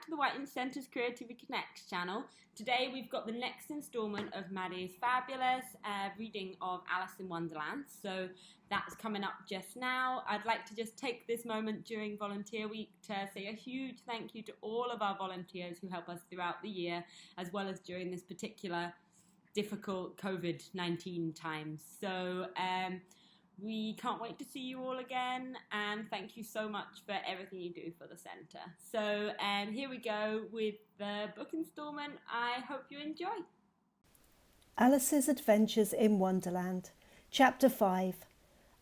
to the Whiteinch Centre's Creativity Connects channel. Today we've got the next instalment of Maddy's fabulous reading of Alice in Wonderland. So that's coming up just now. I'd like to just take this moment during Volunteer Week to say a huge thank you to all of our volunteers who help us throughout the year, as well as during this particular difficult COVID-19 times. So we can't wait to see you all again, and thank you so much for everything you do for the centre. So here we go with the book instalment. I hope you enjoy. Alice's Adventures in Wonderland, Chapter 5,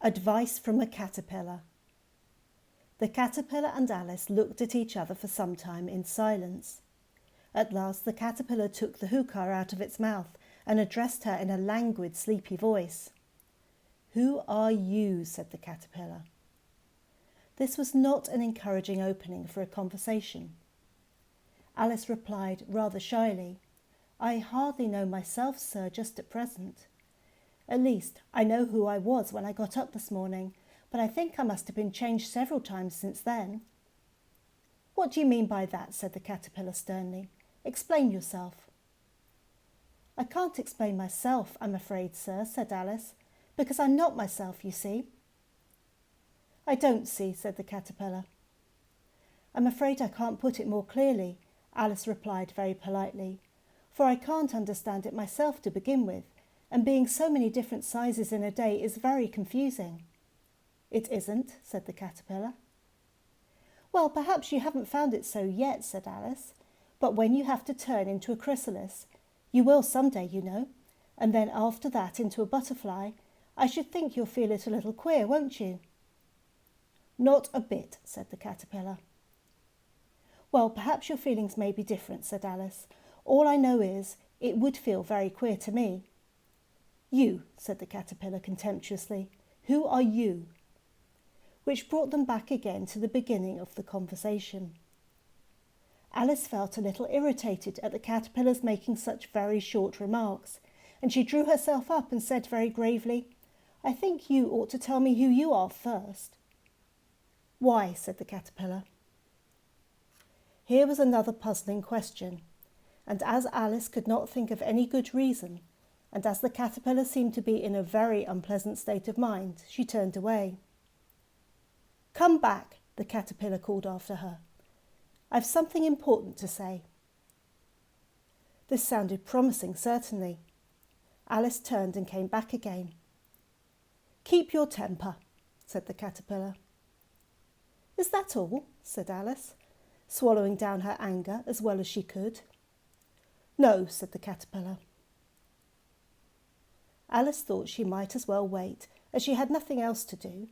Advice from a Caterpillar. The caterpillar and Alice looked at each other for some time in silence. At last the caterpillar took the hookah out of its mouth and addressed her in a languid, sleepy voice. "Who are you?" said the caterpillar. This was not an encouraging opening for a conversation. Alice replied rather shyly, "I hardly know myself, sir, just at present. At least, I know who I was when I got up this morning, but I think I must have been changed several times since then." "What do you mean by that?" said the caterpillar sternly. "Explain yourself." "I can't explain myself, I'm afraid, sir," said Alice, "because I'm not myself, you see." "I don't see," said the caterpillar. "I'm afraid I can't put it more clearly," Alice replied very politely, "for I can't understand it myself to begin with, and being so many different sizes in a day is very confusing." "It isn't," said the caterpillar. "Well, perhaps you haven't found it so yet," said Alice, "but when you have to turn into a chrysalis, you will some day, you know, and then after that into a butterfly, I should think you'll feel it a little queer, won't you?" "Not a bit," said the caterpillar. "Well, perhaps your feelings may be different," said Alice. "All I know is, it would feel very queer to me." "You," said the caterpillar contemptuously. "Who are you?" Which brought them back again to the beginning of the conversation. Alice felt a little irritated at the caterpillar's making such very short remarks, and she drew herself up and said very gravely, "I think you ought to tell me who you are first." "Why?" said the caterpillar. Here was another puzzling question, and as Alice could not think of any good reason, and as the caterpillar seemed to be in a very unpleasant state of mind, she turned away. "Come back," the caterpillar called after her. "I've something important to say." This sounded promising, certainly. Alice turned and came back again. "Keep your temper," said the caterpillar. "Is that all?" said Alice, swallowing down her anger as well as she could. "No," said the caterpillar. Alice thought she might as well wait, as she had nothing else to do,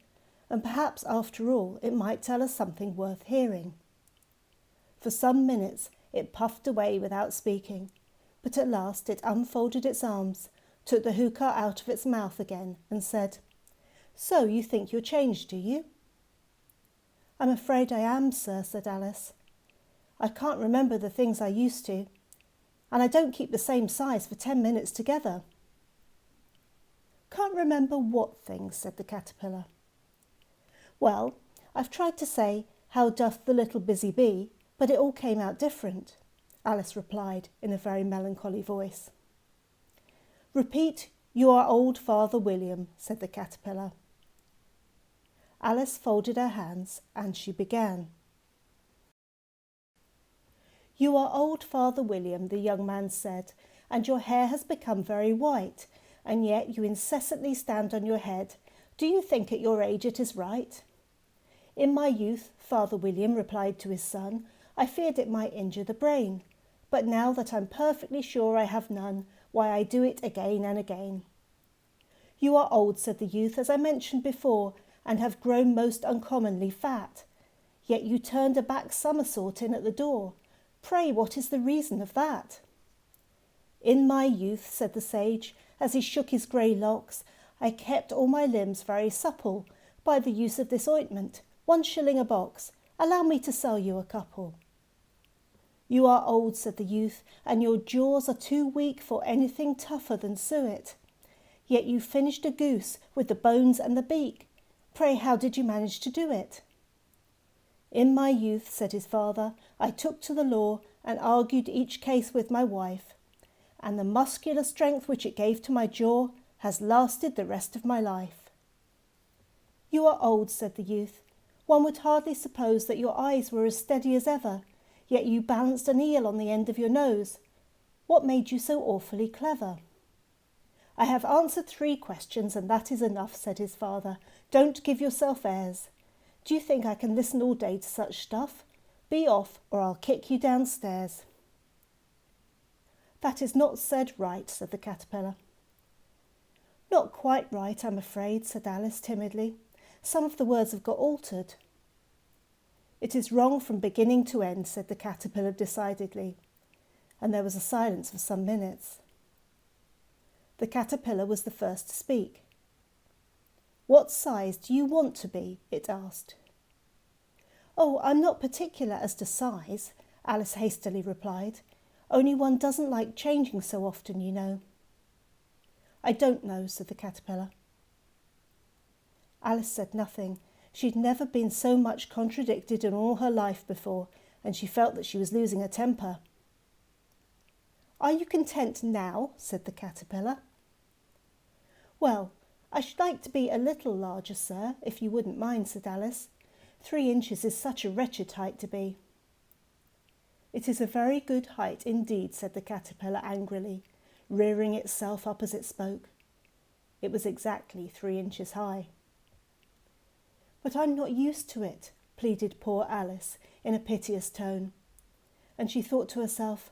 and perhaps after all it might tell her something worth hearing. For some minutes it puffed away without speaking, but at last it unfolded its arms, took the hookah out of its mouth again, and said, "So you think you're changed, do you?" "I'm afraid I am, sir," said Alice. "I can't remember the things I used to, and I don't keep the same size for 10 minutes together." "Can't remember what things?" said the caterpillar. "Well, I've tried to say, 'How doth the little busy bee?' but it all came out different," Alice replied in a very melancholy voice. "Repeat, 'You are old Father William,'" said the caterpillar. Alice folded her hands and she began. "You are old Father William," the young man said, "and your hair has become very white, and yet you incessantly stand on your head. Do you think at your age it is right?" "In my youth," Father William replied to his son, "I feared it might injure the brain, but now that I'm perfectly sure I have none, why I do it again and again." "You are old," said the youth, "as I mentioned before, and have grown most uncommonly fat. Yet you turned a back somersault in at the door. Pray, what is the reason of that?" "In my youth," said the sage, as he shook his grey locks, "I kept all my limbs very supple by the use of this ointment, 1 shilling a box. Allow me to sell you a couple." "You are old," said the youth, "and your jaws are too weak for anything tougher than suet. Yet you finished a goose with the bones and the beak. Pray, how did you manage to do it?" In my youth, said his father, I took to the law and argued each case with my wife, and the muscular strength which it gave to my jaw has lasted the rest of my life. You are old, said the youth. One would hardly suppose that your eyes were as steady as ever, yet you balanced an eel on the end of your nose. What made you so awfully clever? I have answered 3 questions, and that is enough, said his father. Don't give yourself airs. Do you think I can listen all day to such stuff? Be off, or I'll kick you downstairs. That is not said right, said the caterpillar. Not quite right, I'm afraid, said Alice timidly. Some of the words have got altered. It is wrong from beginning to end, said the caterpillar decidedly, and there was a silence for some minutes. The caterpillar was the first to speak. What size do you want to be? It asked. Oh, I'm not particular as to size, Alice hastily replied. Only one doesn't like changing so often, you know. I don't know, said the caterpillar. Alice said nothing. She'd never been so much contradicted in all her life before, and she felt that she was losing her temper. Are you content now? Said the caterpillar. Well, I should like to be a little larger, sir, if you wouldn't mind, said Alice. 3 inches is such a wretched height to be. It is a very good height indeed, said the caterpillar angrily, rearing itself up as it spoke. It was exactly 3 inches high. But I'm not used to it, pleaded poor Alice in a piteous tone, and she thought to herself,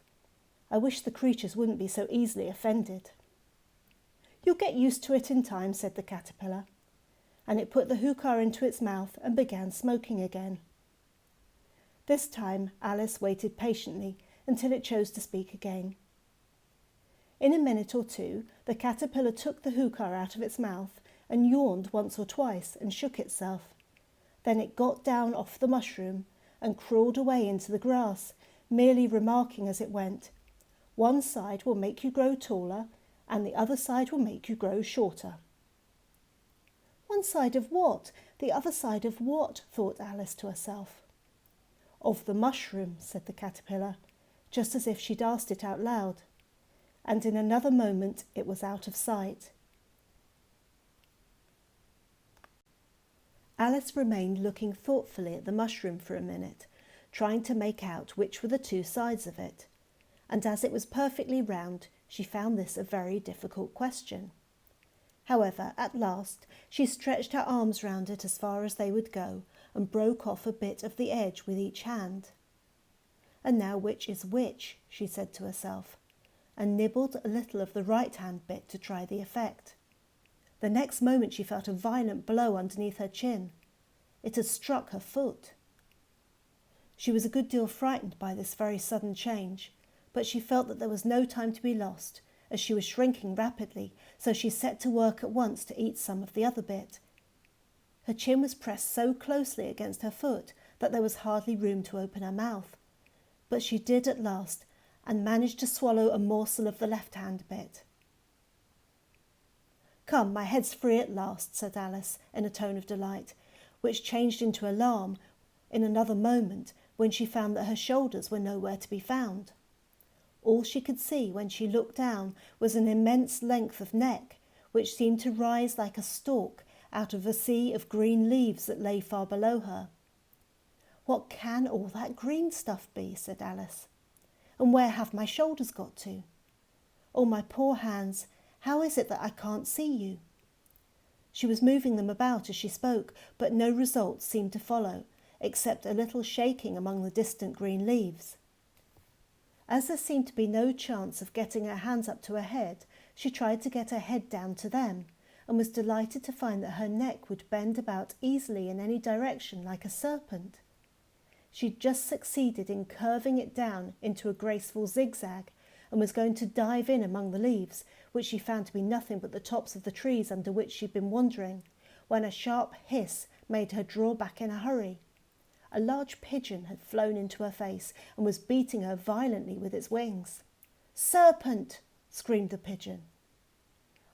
I wish the creatures wouldn't be so easily offended. You'll get used to it in time, said the caterpillar, and it put the hookah into its mouth and began smoking again. This time Alice waited patiently until it chose to speak again. In a minute or 2, the caterpillar took the hookah out of its mouth and yawned once or twice and shook itself. Then it got down off the mushroom and crawled away into the grass, merely remarking as it went, One side will make you grow taller, and the other side will make you grow shorter. One side of what? The other side of what? Thought Alice to herself. Of the mushroom, said the caterpillar, just as if she'd asked it out loud, and in another moment it was out of sight. Alice remained looking thoughtfully at the mushroom for a minute, trying to make out which were the 2 sides of it, and as it was perfectly round, she found this a very difficult question. However, at last, she stretched her arms round it as far as they would go, and broke off a bit of the edge with each hand. And now which is which, she said to herself, and nibbled a little of the right-hand bit to try the effect. The next moment she felt a violent blow underneath her chin. It had struck her foot. She was a good deal frightened by this very sudden change, but she felt that there was no time to be lost, as she was shrinking rapidly, so she set to work at once to eat some of the other bit. Her chin was pressed so closely against her foot that there was hardly room to open her mouth, but she did at last, and managed to swallow a morsel of the left-hand bit. Come, my head's free at last, said Alice in a tone of delight, which changed into alarm in another moment when she found that her shoulders were nowhere to be found. All she could see when she looked down was an immense length of neck, which seemed to rise like a stalk out of a sea of green leaves that lay far below her. What can all that green stuff be? Said Alice. And where have my shoulders got to? Oh, my poor hands, how is it that I can't see you? She was moving them about as she spoke, but no result seemed to follow, except a little shaking among the distant green leaves. As there seemed to be no chance of getting her hands up to her head, she tried to get her head down to them, and was delighted to find that her neck would bend about easily in any direction like a serpent. She'd just succeeded in curving it down into a graceful zigzag, and was going to dive in among the leaves, which she found to be nothing but the tops of the trees under which she'd been wandering, when a sharp hiss made her draw back in a hurry. A large pigeon had flown into her face and was beating her violently with its wings. "Serpent!" screamed the pigeon.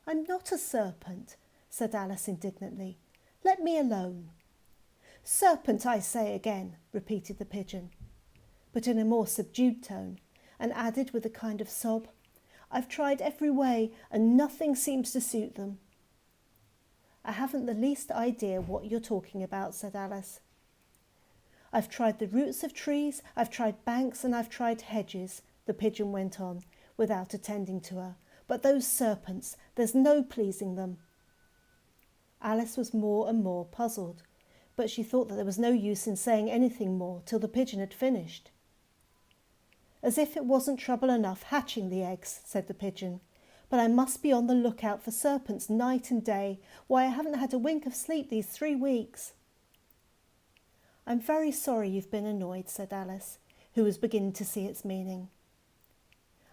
"I'm not a serpent," said Alice indignantly. "Let me alone." "Serpent, I say again," repeated the pigeon, but in a more subdued tone, and added with a kind of sob, "I've tried every way and nothing seems to suit them." "I haven't the least idea what you're talking about," said Alice. "I've tried the roots of trees, I've tried banks and I've tried hedges," the pigeon went on, without attending to her. "But those serpents, there's no pleasing them." Alice was more and more puzzled, but she thought that there was no use in saying anything more till the pigeon had finished. "As if it wasn't trouble enough hatching the eggs," said the pigeon, "but I must be on the lookout for serpents night and day. Why, I haven't had a wink of sleep these 3 weeks." "I'm very sorry you've been annoyed," said Alice, who was beginning to see its meaning.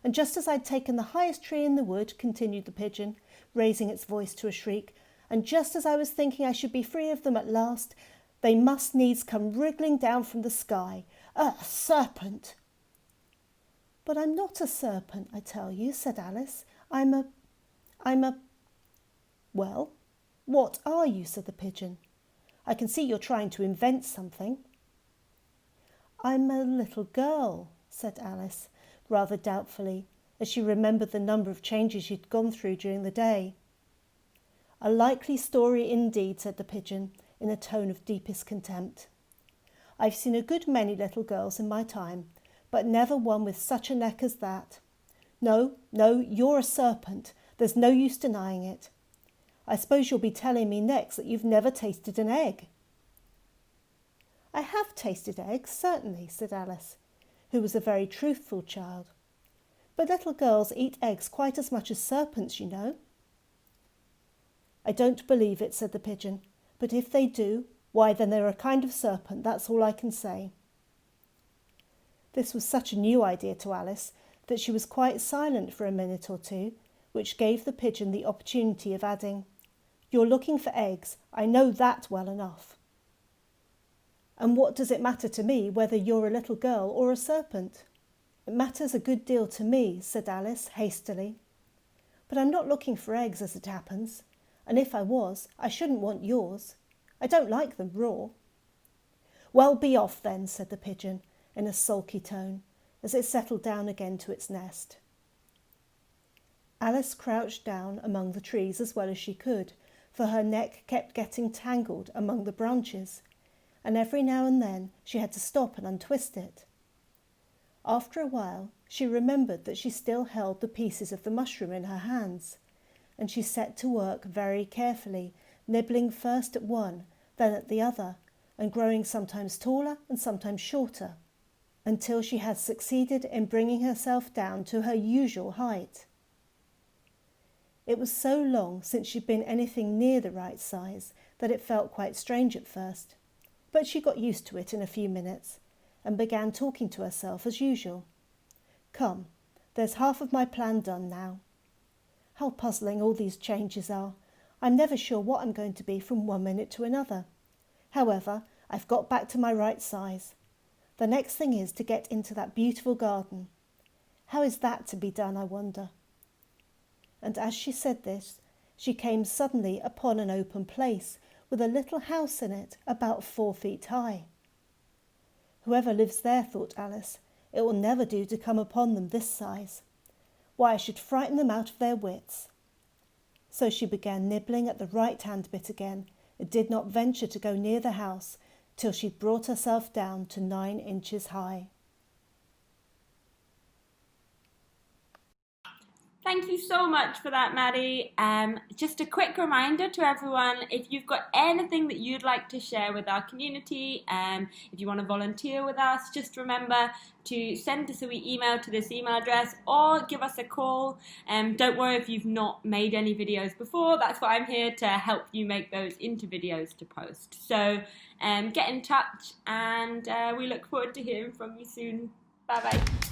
"And just as I'd taken the highest tree in the wood," continued the pigeon, raising its voice to a shriek, "and just as I was thinking I should be free of them at last, they must needs come wriggling down from the sky. A serpent!" "But I'm not a serpent, I tell you," said Alice. I'm a... "Well, what are you?" said the pigeon. "I can see you're trying to invent something." "I'm a little girl," said Alice, rather doubtfully, as she remembered the number of changes she'd gone through during the day. "A likely story indeed," said the pigeon, in a tone of deepest contempt. "I've seen a good many little girls in my time, but never one with such a neck as that. No, you're a serpent. There's no use denying it. I suppose you'll be telling me next that you've never tasted an egg." "I have tasted eggs, certainly," said Alice, who was a very truthful child. "But little girls eat eggs quite as much as serpents, you know." "I don't believe it," said the pigeon, "but if they do, why then they're a kind of serpent, that's all I can say." This was such a new idea to Alice that she was quite silent for a minute or two, which gave the pigeon the opportunity of adding, "You're looking for eggs, I know that well enough." "And what does it matter to me whether you're a little girl or a serpent?" "It matters a good deal to me," said Alice hastily. "But I'm not looking for eggs as it happens, and if I was, I shouldn't want yours. I don't like them raw." "Well, be off then," said the pigeon in a sulky tone, as it settled down again to its nest. Alice crouched down among the trees as well as she could, for her neck kept getting tangled among the branches, and every now and then she had to stop and untwist it. After a while she remembered that she still held the pieces of the mushroom in her hands, and she set to work very carefully, nibbling first at one, then at the other, and growing sometimes taller and sometimes shorter, until she had succeeded in bringing herself down to her usual height. It was so long since she'd been anything near the right size that it felt quite strange at first, but she got used to it in a few minutes and began talking to herself as usual. "Come, there's half of my plan done now. How puzzling all these changes are. I'm never sure what I'm going to be from one minute to another. However, I've got back to my right size. The next thing is to get into that beautiful garden. How is that to be done, I wonder?" And as she said this, she came suddenly upon an open place with a little house in it about 4 feet high. "Whoever lives there," thought Alice, "it will never do to come upon them this size. Why, I should frighten them out of their wits." So she began nibbling at the right-hand bit again, and did not venture to go near the house till she'd brought herself down to 9 inches high. Thank you so much for that, Maddy. Just a quick reminder to everyone, if you've got anything that you'd like to share with our community, if you want to volunteer with us, just remember to send us an email to this email address or give us a call. Don't worry if you've not made any videos before, that's why I'm here to help you make those into videos to post. So get in touch, and we look forward to hearing from you soon. Bye-bye.